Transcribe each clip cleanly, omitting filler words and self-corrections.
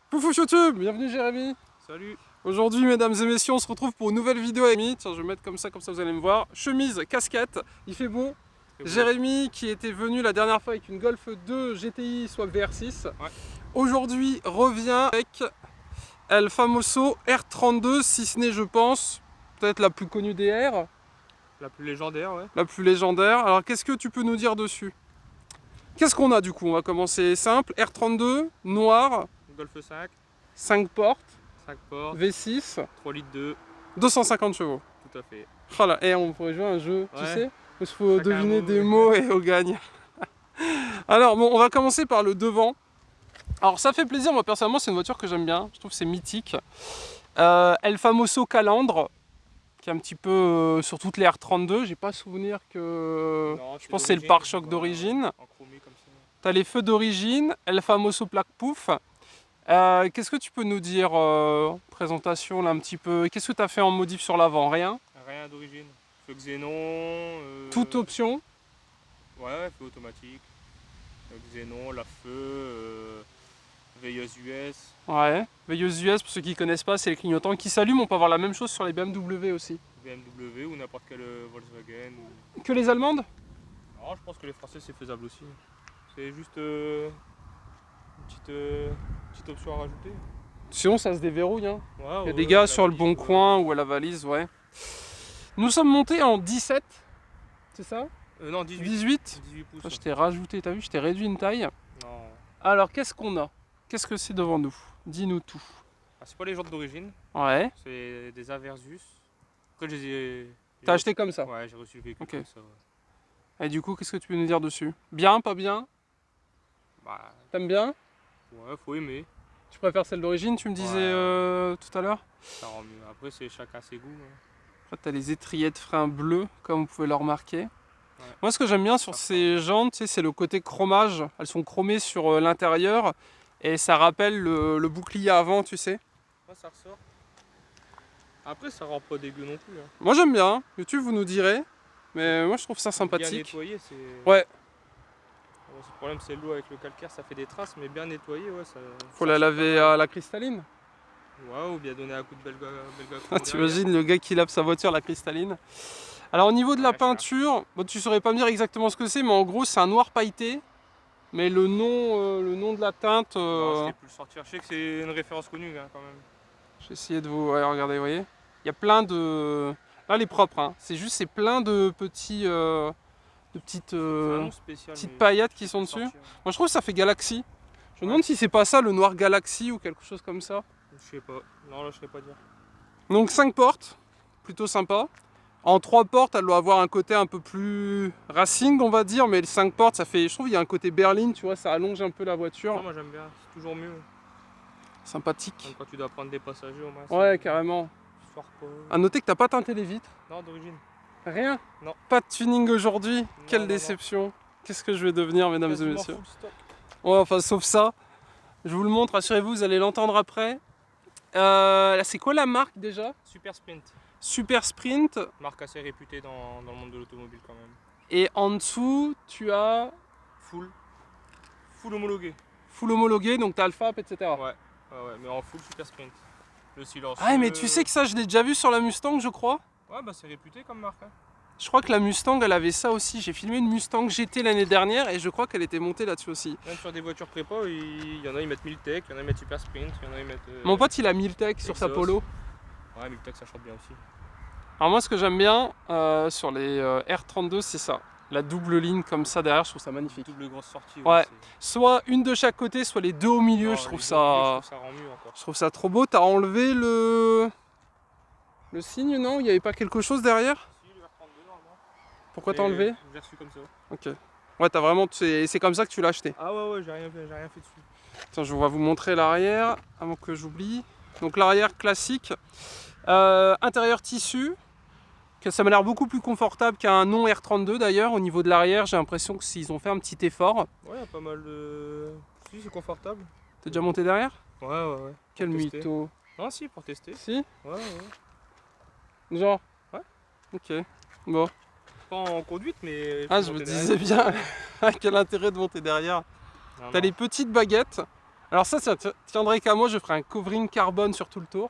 Poufou YouTube, bienvenue Jérémy. Salut. Aujourd'hui, mesdames et messieurs, on se retrouve pour une nouvelle vidéo avec Jérémy. Tiens, je vais mettre comme ça vous allez me voir. Chemise, casquette, il fait beau. Jérémy qui était venu la dernière fois avec une Golf 2 GTI soit VR6. Ouais. Aujourd'hui revient avec El Famoso R32, si ce n'est je pense, peut-être la plus connue des R. La plus légendaire, ouais. La plus légendaire. Alors qu'est-ce que tu peux nous dire dessus? Qu'est-ce qu'on a du coup? On va commencer simple. R32, noir, Golf 5, 5 portes, 5 portes, V6, 3 litres 2, 250 chevaux. tout à fait. Voilà, et on pourrait jouer à un jeu, tu Ouais. sais, où il faut Chacun deviner un mot, des ouais. mots et on gagne. Alors bon, on va commencer par le devant. Alors ça fait plaisir, moi personnellement c'est une voiture que j'aime bien, je trouve que c'est mythique. El Famoso Calandre, qui est un petit peu sur toutes les R32, j'ai pas souvenir que... Non, je pense que c'est le pare-choc voilà, d'origine. En chromé comme ça. T'as les feux d'origine, El Famoso Plaque Pouf. Qu'est-ce que tu peux nous dire, présentation là un petit peu, qu'est-ce que tu as fait en modif sur l'avant? Rien? Rien d'origine. Feu xénon. Toute option? Ouais, feu automatique. Feu xénon, la feu, veilleuse US. Ouais, veilleuse US, pour ceux qui ne connaissent pas, c'est les clignotants qui s'allument. On peut avoir la même chose sur les BMW aussi. BMW ou n'importe quel Volkswagen. Que les allemandes? Non, je pense que les Français c'est faisable aussi. C'est juste une petite option à rajouter. Sinon, ça se déverrouille. Hein. Ouais, Il y a des gars sur le bon coin ou à la valise, ouais. Nous sommes montés en 17, c'est ça? Non, 18. 18. 18 pouces. Ah, je t'ai rajouté, t'as vu, je t'ai réduit une taille. Non. Alors, qu'est-ce qu'on a? Qu'est-ce que c'est devant nous? Dis-nous tout. Ah, c'est pas les jantes d'origine, Ouais. c'est des Aversus. Après, je les ai. T'as acheté comme ça? Ouais, j'ai reçu le véhicule Ok. comme ça. Ouais. Et du coup, qu'est-ce que tu peux nous dire dessus? Bien, pas bien? Bah, T'aimes bien? ouais, faut aimer. Tu préfères celle d'origine, tu me disais tout à l'heure? Ça rend mieux. Après, c'est chacun ses goûts. Hein. Après, tu as les étriers de frein bleus, comme vous pouvez le remarquer. Ouais. Moi, ce que j'aime bien sur ces jantes, c'est le côté chromage. Elles sont chromées sur l'intérieur et ça rappelle le bouclier avant, tu sais. Ouais, ça ressort. Après, ça rend pas dégueu non plus. Hein. Moi, j'aime bien. YouTube, vous nous direz. Mais moi, je trouve ça sympathique. Bien nettoyé, c'est. Ouais. Le problème, c'est l'eau avec le calcaire, ça fait des traces, mais bien nettoyé, ouais. Ça, faut la laver à la cristalline. Ouais, ou bien donner un coup de belga. Tu imagines le gars qui lave sa voiture à la cristalline. Alors au niveau de la peinture, bon, tu saurais pas me dire exactement ce que c'est, mais en gros c'est un noir pailleté. Mais le nom de la teinte... Non, je sais plus le sortir. Je sais que c'est une référence connue hein, quand même. J'ai essayé de vous... Ouais, regardez, vous voyez. Il y a plein de... Là elle est propre, hein. C'est juste plein de petits... petites paillettes qui sont dessus. Moi je trouve que ça fait Galaxy. Je me demande si c'est pas ça le noir Galaxy ou quelque chose comme ça. Je sais pas. Non, là je sais pas dire. Donc 5 portes, plutôt sympa. En 3 portes, elle doit avoir un côté un peu plus racing, on va dire, mais les 5 portes, ça fait, je trouve, il y a un côté berline, tu vois, ça allonge un peu la voiture. Non, moi j'aime bien, c'est toujours mieux. Sympathique. Comme quand tu dois prendre des passagers au moins. Ouais, carrément. À noter que t'as pas teinté les vitres. Non, d'origine. Rien? Non. Pas de tuning aujourd'hui. Quelle non, déception. Qu'est-ce que je vais devenir, mesdames et messieurs? Full stock. Ouais, enfin, sauf ça. Je vous le montre, rassurez-vous, vous allez l'entendre après. Là, c'est quoi la marque déjà? Super Sprint. Super Sprint. Marque assez réputée dans le monde de l'automobile quand même. Et en dessous, tu as... Full homologué. Full homologué, donc t'as Alphap, etc. Ouais, mais en full Super Sprint. Le silence. Ah, mais tu sais que ça, je l'ai déjà vu sur la Mustang, je crois. Ouais, bah c'est réputé comme marque. Hein. Je crois que la Mustang, elle avait ça aussi. J'ai filmé une Mustang GT l'année dernière et je crois qu'elle était montée là-dessus aussi. Même sur des voitures prépa, il y en a ils mettent Miltech, il y en a ils mettent Super Sprint, il y en a ils mettent... Mon pote, il a Miltech sur sa Polo. Ouais, Miltech ça chante bien aussi. Alors moi, ce que j'aime bien sur les R32, c'est ça. La double ligne comme ça derrière, je trouve ça magnifique. Double grosse sortie. Ouais. Soit une de chaque côté, soit les deux au milieu, je trouve ça... Je trouve ça rend mieux encore. Je trouve ça trop beau. T'as enlevé le signe, non? Il n'y avait pas quelque chose derrière? Si, le R32 normalement. Pourquoi t'as enlevé? Je l'ai reçu comme ça. Ok. Ouais, t'as vraiment... C'est comme ça que tu l'as acheté. Ah ouais, j'ai rien fait dessus. Tiens, je vais vous montrer l'arrière, avant que j'oublie. Donc l'arrière classique. Intérieur tissu. Ça m'a l'air beaucoup plus confortable qu'un non R32 d'ailleurs. Au niveau de l'arrière, j'ai l'impression qu'ils ont fait un petit effort. Ouais, pas mal de... Si, c'est confortable. T'es déjà monté derrière? Ouais. Quel mytho. Non, si, pour tester. Si? Ouais. Genre? Ouais. Ok. Bon. Pas en conduite, mais... Ah, je me disais bien, quel intérêt de monter derrière. T'as les petites baguettes. Alors ça tiendrait qu'à moi, je ferais un covering carbone sur tout le tour.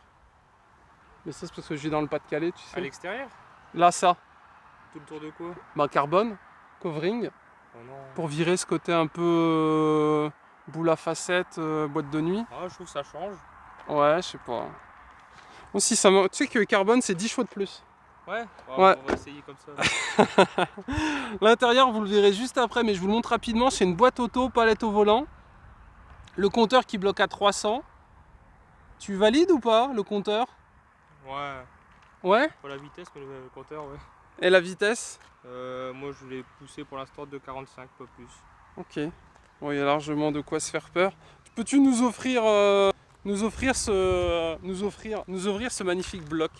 Mais ça, c'est parce que je vis dans le Pas-de-Calais, tu À sais. l'extérieur? Là, ça, Tout le tour de quoi? bah carbone, covering, Oh non. pour virer ce côté un peu boule à facettes, boîte de nuit. Ah, je trouve que ça change. Ouais, je sais pas. Aussi, tu sais que carbone, c'est 10 chevaux de plus. Ouais, Ouais. on va essayer comme ça. L'intérieur, vous le verrez juste après, mais je vous le montre rapidement. C'est une boîte auto, palette au volant. Le compteur qui bloque à 300. Tu valides ou pas, le compteur? Ouais, Ouais. pour la vitesse, mais le compteur, ouais. Et la vitesse? Moi, je l'ai poussé pour l'instant de 45, pas plus. Ok. Bon, il y a largement de quoi se faire peur. Peux-tu nous offrir, nous offrir ce magnifique bloc?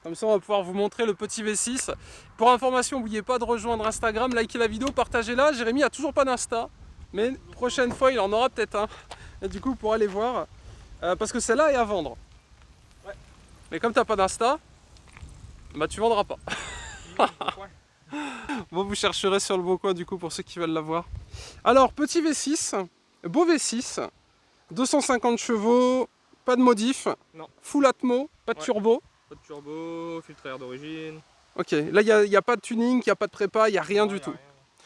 Comme ça, on va pouvoir vous montrer le petit V6. Pour information, n'oubliez pas de rejoindre Instagram, likez la vidéo, partagez-la. Jérémy a toujours pas d'Insta, mais prochaine fois, il en aura peut-être un. Et du coup, vous pourrez aller voir. Parce que celle-là est à vendre. Ouais. Mais comme t'as pas d'Insta, bah tu vendras pas. Bon, vous chercherez sur le bon coin du coup pour ceux qui veulent la voir. Alors, petit V6, beau V6, 250 chevaux, pas de modif, Non. full atmo, pas de Ouais. turbo. Pas de turbo, filtre à air d'origine. Ok, là il n'y a pas de tuning, il n'y a pas de prépa, il n'y a rien Non, du y a tout. rien.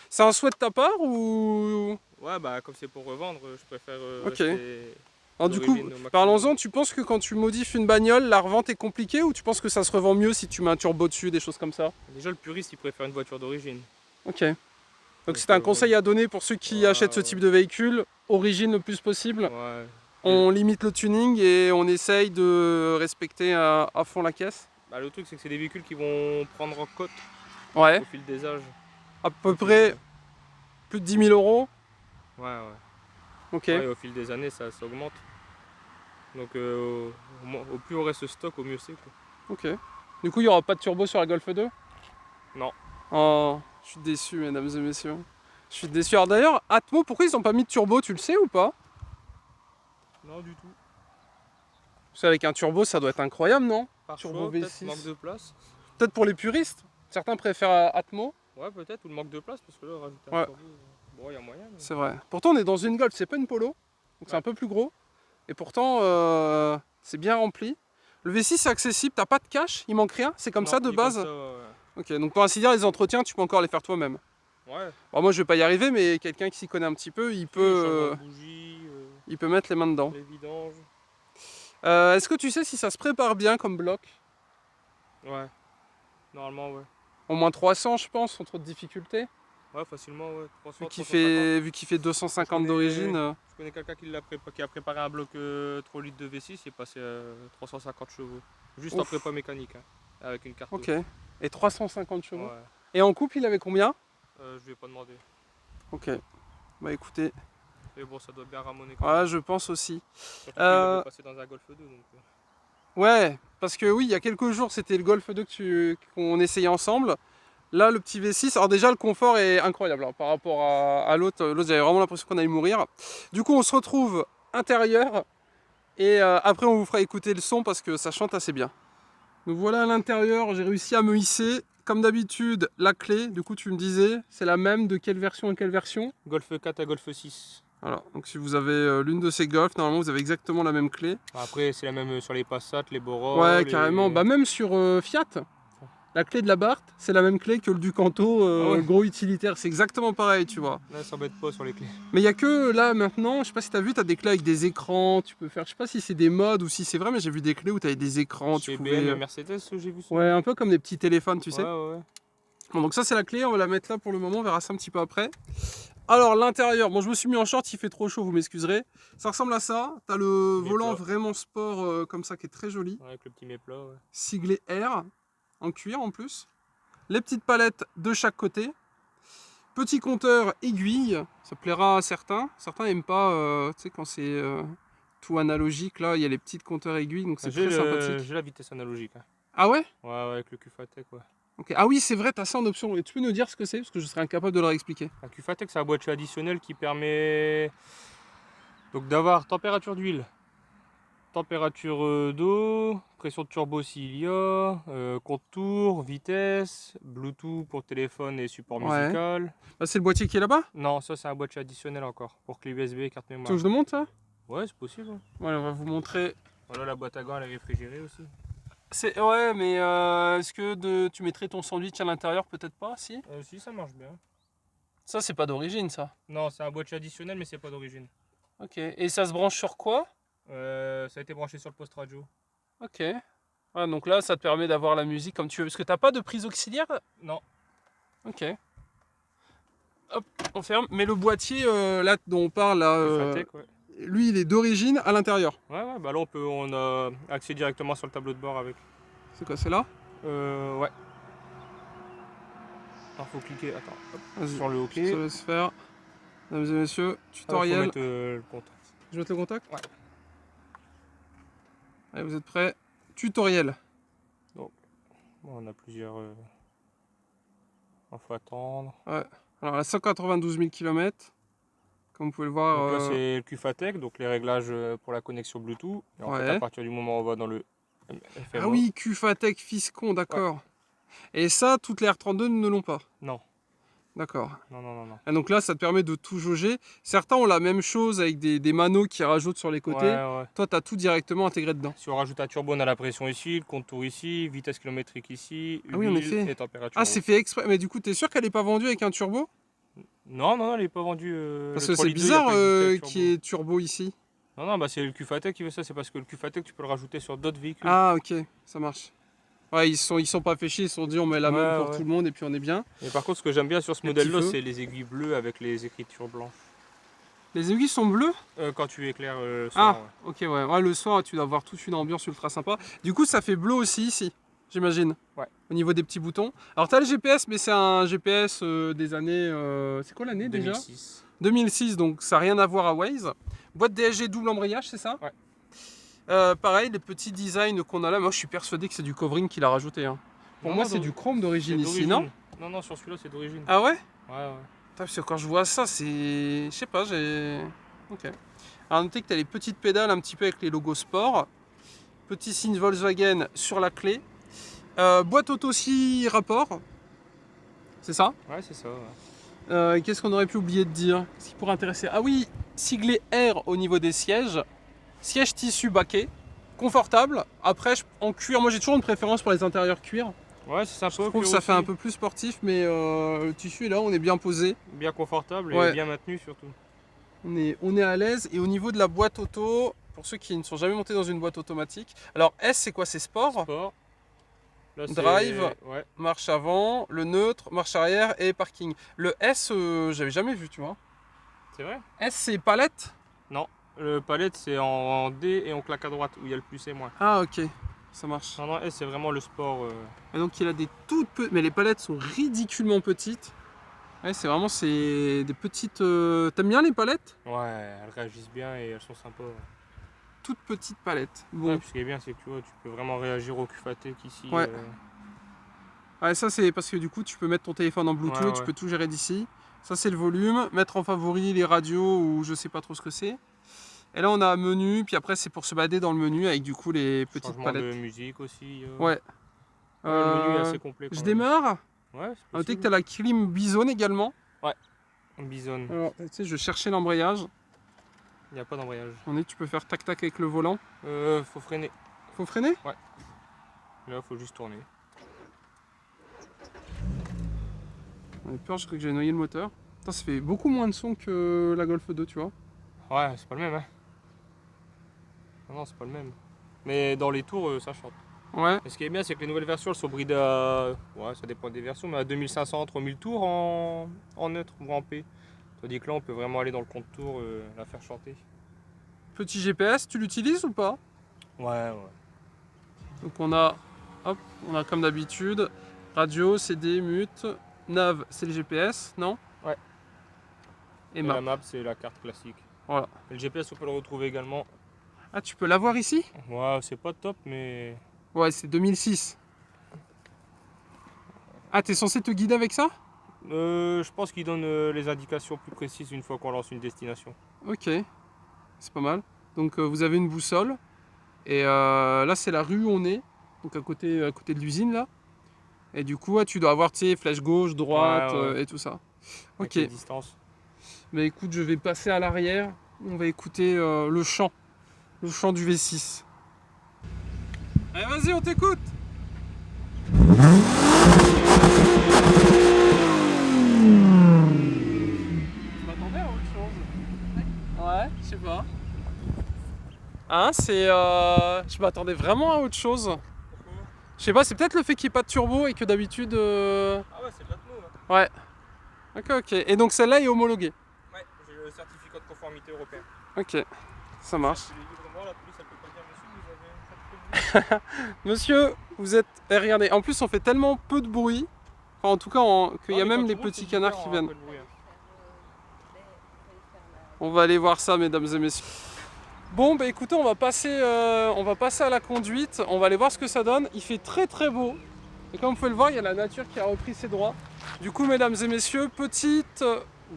C'est un souhait de ta part ou... Ouais, bah comme c'est pour revendre, je préfère Ok. rester Alors du coup, d'origine au maximum. parlons-en, tu penses que quand tu modifies une bagnole, la revente est compliquée ou tu penses que ça se revend mieux si tu mets un turbo dessus, des choses comme ça? Déjà, le puriste, il préfère une voiture d'origine. Ok. Donc c'est un conseil à donner pour ceux qui Ouais, achètent ce type de véhicule, origine le plus possible. Ouais. On limite le tuning et on essaye de respecter à fond la caisse. Bah, le truc, c'est que c'est des véhicules qui vont prendre en cote Ouais, au fil des âges. à peu près plus de 10 000 euros. Ouais, ouais. Ok, Ouais, et au fil des années, ça augmente. Donc, au plus on reste stock, au mieux c'est, quoi. ok. Du coup, il n'y aura pas de turbo sur la Golf 2? Non. Oh, je suis déçu, mesdames et messieurs. Je suis déçu. Alors d'ailleurs, Atmo, pourquoi ils n'ont pas mis de turbo, tu le sais ou pas? Non, du tout. Parce qu'avec un turbo, ça doit être incroyable, non? Par Turbo choix, peut-être V6. manque de place. Peut-être pour les puristes. Certains préfèrent Atmo. Ouais, peut-être, ou le manque de place, parce que là, rajouter Ouais. un turbo, bon, il y a moyen. Mais... C'est vrai. Pourtant, on est dans une Golf, c'est pas une Polo. Donc c'est un peu plus gros. Et pourtant, c'est bien rempli. Le V6 c'est accessible, t'as pas de cache, il manque rien, c'est comme Non, ça de il est base. comme ça, ouais. Ok, donc pour ainsi dire, les entretiens, tu peux encore les faire toi-même. Ouais. Bon, moi je vais pas y arriver, mais quelqu'un qui s'y connaît un petit peu, Changement de bougie, il peut mettre les mains dedans. les vidanges. Est-ce que tu sais si ça se prépare bien comme bloc? Ouais. Normalement, ouais. Au moins 300, je pense, sans trop de difficultés. Ouais, facilement, ouais. 300, Vu qu'il 350. fait 250 Je connais- d'origine. Je connais quelqu'un qui a préparé un bloc 3 litres de V6, il est passé à 350 chevaux. Juste en Ouf. prépa mécanique, hein, avec une carte. Ok. Et 350 chevaux. Ouais. Et en couple, il avait combien? Je lui ai pas demandé. Ok. Bah écoutez, Mais bon, ça doit bien ramoner quand ouais, même. je pense aussi. Surtout qu'il avait passé dans un Golf 2. Donc, Ouais, parce que oui, il y a quelques jours, c'était le Golf 2 qu'on essayait ensemble. Là, le petit V6, alors déjà, le confort est incroyable hein, par rapport à l'autre. L'autre, j'avais vraiment l'impression qu'on allait mourir. Du coup, on se retrouve intérieur et après, on vous fera écouter le son parce que ça chante assez bien. Donc voilà à l'intérieur, j'ai réussi à me hisser. Comme d'habitude, la clé, du coup, tu me disais, c'est la même de quelle version à quelle version? Golf 4 à Golf 6. Voilà, donc si vous avez l'une de ces Golf, normalement, vous avez exactement la même clé. Après, c'est la même sur les Passat, les Bora. Ouais, carrément. Bah même sur Fiat, la clé de la Bart, c'est la même clé que le Ducanto Ah ouais. gros utilitaire. C'est exactement pareil, tu vois. Là, ça s'embête pas sur les clés. Mais il y a que là maintenant, je sais pas si tu as vu, tu as des clés avec des écrans, tu peux faire, je sais pas si c'est des modes ou si c'est vrai, mais j'ai vu des clés où tu avais des écrans, tu Chez pouvais... BM et Mercedes, j'ai vu ça. Ouais, un peu comme des petits téléphones, tu sais. Ouais, ouais. Bon, donc ça c'est la clé, on va la mettre là pour le moment, on verra ça un petit peu après. Alors l'intérieur, bon je me suis mis en short, il fait trop chaud, vous m'excuserez. Ça ressemble à ça, t'as le Mais volant plat. vraiment sport comme ça qui est très joli. Ouais, avec le petit méplat, ouais. Siglé R, en cuir en plus. Les petites palettes de chaque côté. Petit compteur aiguille, ça plaira à certains. Certains n'aiment pas, tu sais quand c'est tout analogique, là il y a les petites compteurs aiguilles, donc c'est très sympathique. J'ai la vitesse analogique. Hein. Ah ouais? Ouais, ouais, avec le QFATEC, ouais. Okay. Ah oui c'est vrai, t'as ça en option. Et tu peux nous dire ce que c'est? Parce que je serais incapable de leur expliquer. Un QFATEC, c'est un boîtier additionnel qui permet donc d'avoir température d'huile, température d'eau, pression de turbo s'il y a, contour, vitesse, Bluetooth pour téléphone et support Ouais. musical. Bah, c'est le boîtier qui est là-bas? Non, ça c'est un boîtier additionnel encore, pour clé USB et carte Tu veux mémoire. que je le monte ça? Ouais, c'est possible. Hein. Voilà, on va vous montrer. Voilà, la boîte à gants, elle est réfrigérée aussi. Ouais, mais est-ce que tu mettrais ton sandwich à l'intérieur? Peut-être pas, si. Si, ça marche bien. Ça, c'est pas d'origine, ça. Non, c'est un boîtier additionnel, mais c'est pas d'origine. Ok. Et ça se branche sur quoi? Ça a été branché sur le poste radio. Ok. Ouais, donc là, ça te permet d'avoir la musique comme tu veux. Parce que t'as pas de prise auxiliaire? Non. Ok. Hop, on ferme. Mais le boîtier, là, dont on parle, là, Fatec, ouais. lui, il est d'origine à l'intérieur. Ouais, bah là on a accès directement sur le tableau de bord avec. C'est quoi, c'est là? Ouais. Alors faut cliquer, attends, hop, Vas-y, sur le OK. je te laisse faire. Mesdames et messieurs, Ah, faut tutoriel. mettre le contact. Je mets le contact? Ouais. Allez, vous êtes prêts? Tutoriel. Donc, bon, on a plusieurs. Il faut attendre. Ouais. Alors, à 192 000 km, comme vous pouvez le voir. Donc là, c'est le QFATEC, donc les réglages pour la connexion Bluetooth. Et en fait, à partir du moment où on va dans le FMO. Ah oui, QFATEC Fiscon, d'accord. Ouais. Et ça, toutes les R32 ne l'ont pas? Non. D'accord. Non. Et donc là, ça te permet de tout jauger. Certains ont la même chose avec des manos qui rajoutent sur les côtés. Ouais. Toi, tu as tout directement intégré dedans. Si on rajoute un turbo, on a la pression ici, le contour ici, vitesse kilométrique ici, huile, oui, en effet. et température. Ah, c'est fait exprès. Mais du coup, tu es sûr qu'elle n'est pas vendue avec un turbo? Non, elle n'est pas vendue. Parce que c'est bizarre qu'il y ait turbo ici. Non, bah c'est le QFATEC qui veut ça, c'est parce que le QFATEC, tu peux le rajouter sur d'autres véhicules. Ah, ok, ça marche. Ouais, ils sont pas fait chier, ils se sont dit on met la même pour tout le monde et puis on est bien. Et par contre, ce que j'aime bien sur ce modèle-là, c'est les aiguilles bleues avec les écritures blanches. Les aiguilles sont bleues? Quand tu éclaires le soir. Ah, ok, ouais. Le soir, tu dois avoir toute une ambiance ultra sympa. Du coup, ça fait bleu aussi ici, j'imagine. Ouais. Au niveau des petits boutons. Alors, tu as le GPS, mais c'est un GPS des années. C'est quoi l'année déjà? 2006. 2006, donc ça n'a rien à voir à Waze. Boîte DSG double embrayage, c'est ça? Ouais. Pareil, les petits designs qu'on a là, moi je suis persuadé que c'est du covering qu'il a rajouté. Hein. Pour moi, c'est du chrome d'origine ici, non? Non, sur celui-là, c'est d'origine. Ah ouais? Ouais. Parce que quand je vois ça, c'est. Je sais pas, j'ai. Ok. Alors, notez que tu as les petites pédales un petit peu avec les logos sport. Petit signe Volkswagen sur la clé. Boîte auto 6 rapport. C'est ça? Ouais, c'est ça. Ouais. Qu'est-ce qu'on aurait pu oublier de dire? Ce qui pourrait intéresser. Ah oui, siglé R au niveau des sièges. Siège tissu baquet, confortable. Après, en cuir, moi j'ai toujours une préférence pour les intérieurs cuir. Ouais, c'est sympa. Je trouve que ça fait un peu plus sportif, mais le tissu est là, on est bien posé. Bien confortable et bien maintenu surtout. On est à l'aise. Et au niveau de la boîte auto, pour ceux qui ne sont jamais montés dans une boîte automatique, alors S c'est quoi? C'est sport. Là, drive, marche avant, le neutre, marche arrière et parking. Le S, j'avais jamais vu, tu vois. C'est vrai? S c'est palette? Non. Le palette c'est en D et on claque à droite où il y a le plus et moins. Ah ok, ça marche. Non, S c'est vraiment le sport. Et donc il a des toutes petites, mais les palettes sont ridiculement petites. Ouais, c'est vraiment des petites. T'aimes bien les palettes? Ouais, elles réagissent bien et elles sont sympas. Ouais. Toutes petites palettes. Bon. Ouais, puis ce qui est bien c'est que tu peux vraiment réagir au QFATEC ici. Ouais. Ouais, ça c'est parce que du coup tu peux mettre ton téléphone en Bluetooth, tu peux tout gérer d'ici. Ça c'est le volume, mettre en favori les radios ou je sais pas trop ce que c'est. Et là on a un menu, puis après c'est pour se balader dans le menu avec du coup les petites Changement palettes. de musique aussi. Ouais. Le menu est assez complet. Je démarre. Ouais, c'est noté que tu as la clim Bison également. Ouais, Bison. Alors tu sais, je cherchais l'embrayage. Il n'y a pas d'embrayage. Tu peux faire tac tac avec le volant. Faut freiner. Faut freiner? Ouais. Là faut juste tourner. J'avais peur, je crois que j'ai noyé le moteur. Putain, ça fait beaucoup moins de son que la Golf 2, tu vois. Ouais, c'est pas le même, hein. Non, c'est pas le même. Mais dans les tours, ça chante. Ouais. Et ce qui est bien, c'est que les nouvelles versions, elles sont bridées à... Ouais, ça dépend des versions, mais à 2500, 3000 tours en neutre ou en P. Tandis que là, on peut vraiment aller dans le compte tour, la faire chanter. Petit GPS, tu l'utilises ou pas? Ouais. Donc on a comme d'habitude, radio, CD, mute, nav, c'est le GPS, non? Ouais. Et la map, c'est la carte classique. Voilà. Et le GPS, on peut le retrouver également. Ah, tu peux l'avoir ici? Ouais, c'est pas top, mais... Ouais, c'est 2006. Ah, t'es censé te guider avec ça? Je pense qu'il donne les indications plus précises une fois qu'on lance une destination. Ok, c'est pas mal. Donc vous avez une boussole. Et là, c'est la rue où on est. Donc à côté de l'usine, là. Et du coup, tu dois avoir, tu sais, flèche gauche, droite et tout ça. Ok. Avec les distances. Mais écoute, je vais passer à l'arrière. On va écouter le chant du V6. Allez, vas-y, on t'écoute. Je m'attendais à autre chose. Ouais, je sais pas. Hein, c'est... Je m'attendais vraiment à autre chose. Pourquoi? Je sais pas, c'est peut-être le fait qu'il n'y ait pas de turbo et que d'habitude... Ah ouais, c'est de l'Atmo. Hein. Ouais. Ok. Et donc celle-là est homologuée. Ouais, j'ai le certificat de conformité européen. Ok, ça marche. Je les livre moi, la police elle peut pas dire monsieur, vous avez un certificat de Monsieur, vous êtes... Eh, regardez, en plus on fait tellement peu de bruit, enfin en tout cas qu'il y a même les petits canards qui viennent. On va aller voir ça, mesdames et messieurs. Bon, bah écoutez, on va passer à la conduite, on va aller voir ce que ça donne. Il fait très très beau. Et comme vous pouvez le voir, il y a la nature qui a repris ses droits. Du coup, mesdames et messieurs, petite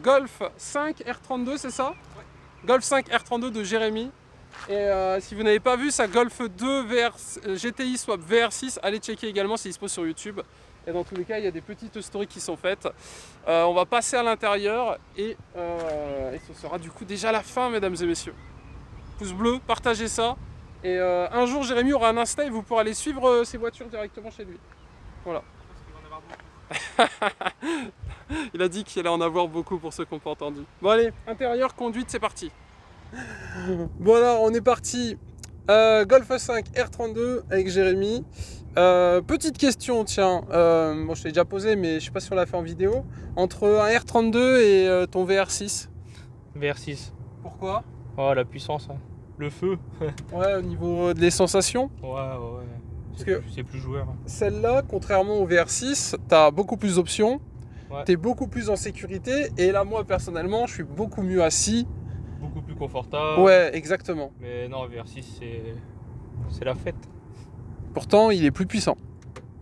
Golf 5 R32, c'est ça? Ouais. Golf 5 R32 de Jérémy. Et si vous n'avez pas vu sa Golf 2 GTI Swap VR6, allez checker également, c'est dispo sur YouTube. Et dans tous les cas, il y a des petites stories qui sont faites. On va passer à l'intérieur et ce sera du coup déjà la fin, mesdames et messieurs. Pouce bleu, partagez ça. Et un jour, Jérémy aura un Insta et vous pourrez aller suivre ses voitures directement chez lui. Voilà. Il a dit qu'il allait en avoir beaucoup pour ceux qui n'ont pas entendu. Bon allez, intérieur, conduite, c'est parti. Voilà, on est parti. Golf 5 R32 avec Jérémy. Petite question, tiens. Bon, je l'ai déjà posé, mais je ne sais pas si on l'a fait en vidéo. Entre un R32 et ton VR6. VR6. Pourquoi? Oh, la puissance, hein. Le feu. Ouais, au niveau des sensations. Ouais. Parce que C'est plus joueur. celle-là, contrairement au VR6, tu as beaucoup plus d'options. Ouais. Tu es beaucoup plus en sécurité. Et là, moi, personnellement, je suis beaucoup mieux assis. Beaucoup plus confortable. Ouais, exactement. Mais non, VR6, c'est la fête. Pourtant, il est plus puissant.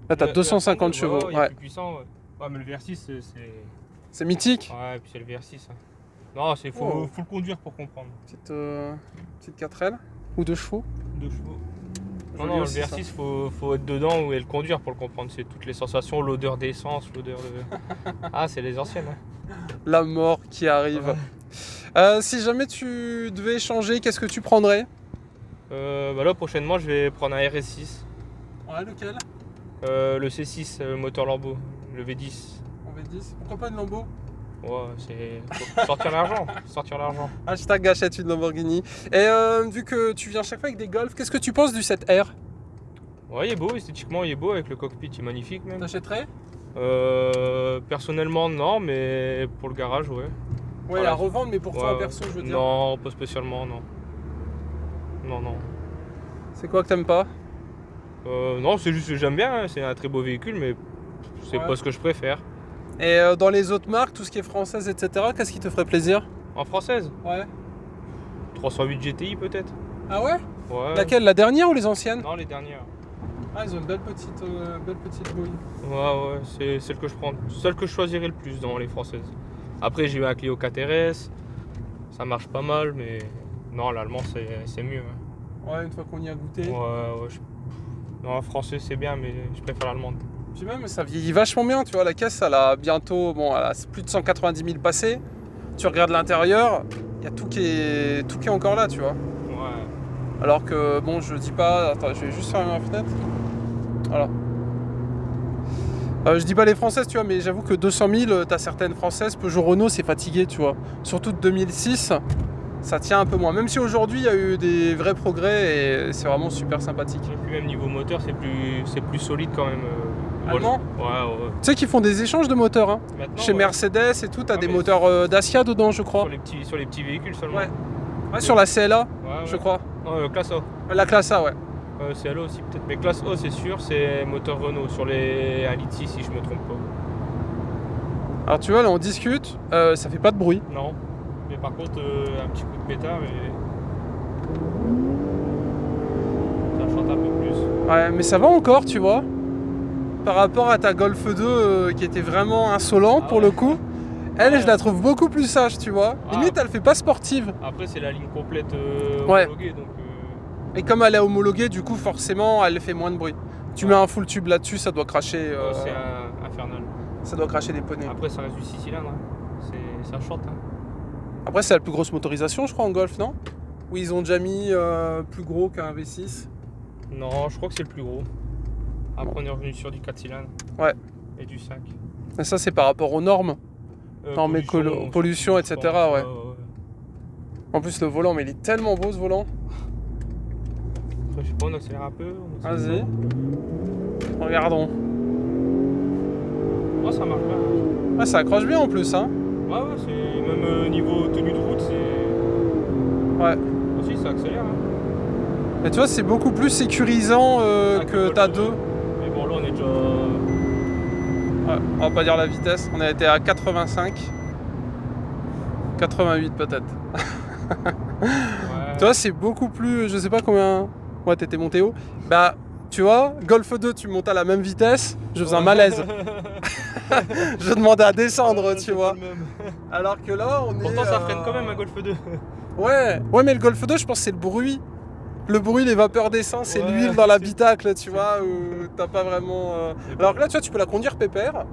Là, tu as 250 chevaux. Ouais, il est plus puissant, ouais, mais le VR6, C'est mythique. Ouais, et puis c'est le VR6. Hein. Non, faut le conduire pour comprendre. Petite 4L ou 2 chevaux. 2 chevaux. Joli Non, le aussi, VR6, faut être dedans et le conduire pour le comprendre. C'est toutes les sensations, l'odeur d'essence, l'odeur de... Ah, c'est les anciennes. Hein. La mort qui arrive. Ouais. Si jamais tu devais changer, qu'est-ce que tu prendrais? Là, prochainement, je vais prendre un RS6. Ouais, lequel? Le C6, moteur Lambo, le V10. En V10. Pourquoi pas une Lambo? Ouais, faut sortir l'argent. Hashtag achète une Lamborghini. Et vu que tu viens chaque fois avec des Golf, qu'est-ce que tu penses du 7R? Ouais, il est beau, esthétiquement, il est beau avec le cockpit, il est magnifique même. T'achèterais? Personnellement, non, mais pour le garage, ouais. Ouais, voilà. à revendre, mais pour toi en perso, je veux dire. Non, pas spécialement, non. Non. C'est quoi que t'aimes pas? Non, c'est juste que j'aime bien, hein. C'est un très beau véhicule, mais c'est pas ce que je préfère. Et dans les autres marques, tout ce qui est française, etc., qu'est-ce qui te ferait plaisir? En française? Ouais. 308 GTI peut-être? Ah ouais? Ouais. Laquelle? La dernière ou les anciennes? Non, les dernières. Ah, ils ont une belle petite bouille. Ouais, c'est celle que je prends. Celle que je choisirais le plus dans les françaises. Après, j'ai eu un Clio 4RS. Ça marche pas mal, mais non, l'allemand c'est mieux. Hein. Ouais, une fois qu'on y a goûté. Ouais. Non, français c'est bien, mais je préfère l'allemande. Puis même, ça vieillit vachement bien, tu vois, la caisse, elle a bientôt, bon, elle a plus de 190 000 passés. Tu regardes l'intérieur, il y a tout qui est encore là, tu vois. Ouais. Alors que, bon, je dis pas, attends, je vais juste fermer ma fenêtre. Voilà. Je dis pas les françaises, tu vois, mais j'avoue que 200 000, t'as certaines françaises, Peugeot Renault, c'est fatigué, tu vois. Surtout de 2006, ça tient un peu moins. Même si aujourd'hui, il y a eu des vrais progrès et c'est vraiment super sympathique. Et puis même niveau moteur, c'est plus solide quand même. Allemand ? Ouais. Tu sais qu'ils font des échanges de moteurs, hein. Maintenant, Chez Mercedes et tout, t'as des moteurs Dacia dedans, je crois. Sur les petits véhicules seulement. Ouais, sur la CLA, ouais. je crois. Non, classe A. La classe A, ouais. CLA aussi peut-être, mais classe A c'est sûr, c'est moteur Renault sur les 1,6 litre si je me trompe pas. Alors tu vois, là on discute, ça fait pas de bruit. Non, mais par contre un petit coup de pétard et ça chante un peu plus. Ouais, mais ça va encore, tu vois. Par rapport à ta Golf 2 qui était vraiment insolente pour le coup. Elle, je la trouve beaucoup plus sage, tu vois. Limite, elle fait pas sportive. Après, c'est la ligne complète ouais. homologuée, donc... Et comme elle est homologuée, du coup, forcément, elle fait moins de bruit. Tu mets un full tube là-dessus, ça doit cracher... c'est infernal. Ça doit cracher des poneys. Après, ça reste du 6 cylindres. Hein. Ça chante. Hein. Après, c'est la plus grosse motorisation, je crois, en Golf, non? Ou ils ont déjà mis plus gros qu'un V6? Non, je crois que c'est le plus gros. Après, on est revenu sur du 4 cylindres. Ouais. Et du 5. Et ça, c'est par rapport aux normes. Normes pollution, etc. Ouais. En plus, le volant, mais il est tellement beau, ce volant. Après, je sais pas, on accélère un peu. Vas-y. Regardons. Oh, ça marche bien. Ouais, ça accroche bien en plus, hein. Ouais, c'est même niveau tenue de route, c'est. Ouais. Aussi, ça accélère. Hein. Et tu vois, c'est beaucoup plus sécurisant que ta 2. Mais bon, là, on est déjà. Ouais, on va pas dire la vitesse. On a été à 85. 88 peut-être. Ouais. Tu vois, c'est beaucoup plus. Je sais pas combien. Ouais, t'étais monté haut. Bah, tu vois, Golf 2, tu montes à la même vitesse. Je faisais un malaise. Je demandais à descendre, tu vois. Alors que là, on est. Pourtant, ça freine quand même un Golf 2. Ouais, mais le Golf 2, je pense que c'est le bruit. Le bruit, les vapeurs d'essence, c'est l'huile dans l'habitacle, tu vois, où t'as pas vraiment. Alors que là, tu vois, tu peux la conduire pépère.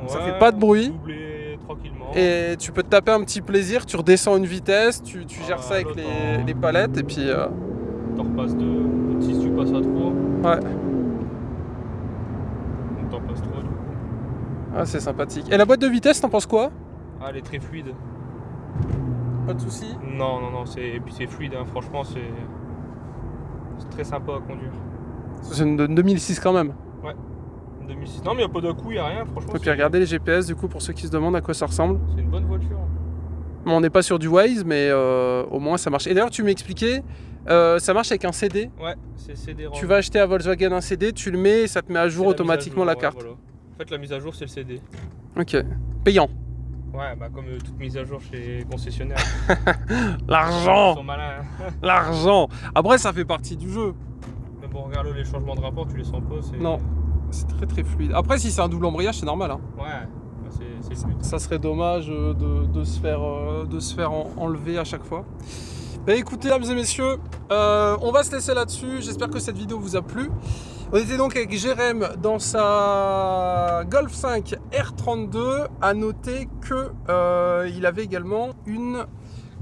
Ça fait pas de bruit. Doubler tranquillement. Et tu peux te taper un petit plaisir, tu redescends une vitesse, tu gères ça avec les palettes et puis. T'en repasses de 6, tu passes à 3. Ouais. Donc t'en passes 3 du coup. Ah, c'est sympathique. Et la boîte de vitesse, t'en penses quoi? Ah, elle est très fluide. Pas de soucis. Non, et puis c'est fluide, hein. Franchement, c'est très sympa à conduire. C'est une 2006 quand même. Ouais, 2006. Non, mais il n'y a pas d'un coup, il n'y a rien, franchement. Et puis regardez les GPS, du coup, pour ceux qui se demandent à quoi ça ressemble. C'est une bonne voiture. Bon, on n'est pas sur du Waze, mais au moins ça marche. Et d'ailleurs, tu m'expliquais, ça marche avec un CD. Ouais, c'est CD-ROM. Tu vas acheter à Volkswagen un CD, tu le mets et ça te met à jour automatiquement la carte. Ouais, voilà. En fait, la mise à jour, c'est le CD. Ok. Payant. Ouais, bah comme toute mise à jour chez les concessionnaires. L'argent. Ils sont malins. Hein. L'argent. Après, ça fait partie du jeu. Mais bon, regarde les changements de rapport, tu les sens pas. Non, c'est très très fluide. Après, si c'est un double embrayage, c'est normal. Hein. Ouais, bah, c'est fluide. Ça serait dommage de se faire enlever à chaque fois. Bah écoutez, mesdames et messieurs, on va se laisser là-dessus. J'espère que cette vidéo vous a plu. On était donc avec Jérém dans sa Golf 5 R32. À noter qu'il avait également une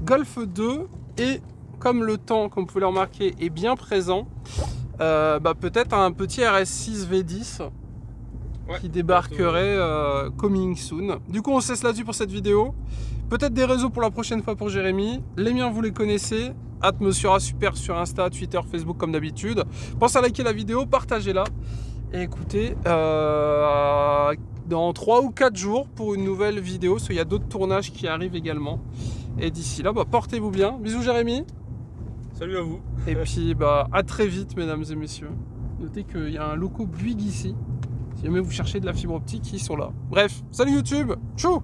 Golf 2 et comme le temps, comme vous pouvez le remarquer, est bien présent, peut-être un petit RS6 V10 qui débarquerait coming soon. Du coup, on se laisse là-dessus pour cette vidéo. Peut-être des réseaux pour la prochaine fois pour Jérémy. Les miens, vous les connaissez. @MonsieurASuper sur Insta, Twitter, Facebook comme d'habitude. Pensez à liker la vidéo, partagez-la. Et écoutez, dans 3 ou 4 jours pour une nouvelle vidéo, parce qu'il y a d'autres tournages qui arrivent également. Et d'ici là, portez-vous bien. Bisous Jérémy. Salut à vous. Et puis à très vite mesdames et messieurs. Notez qu'il y a un loco Bouygues ici. Si jamais vous cherchez de la fibre optique, ils sont là. Bref, salut YouTube. Ciao.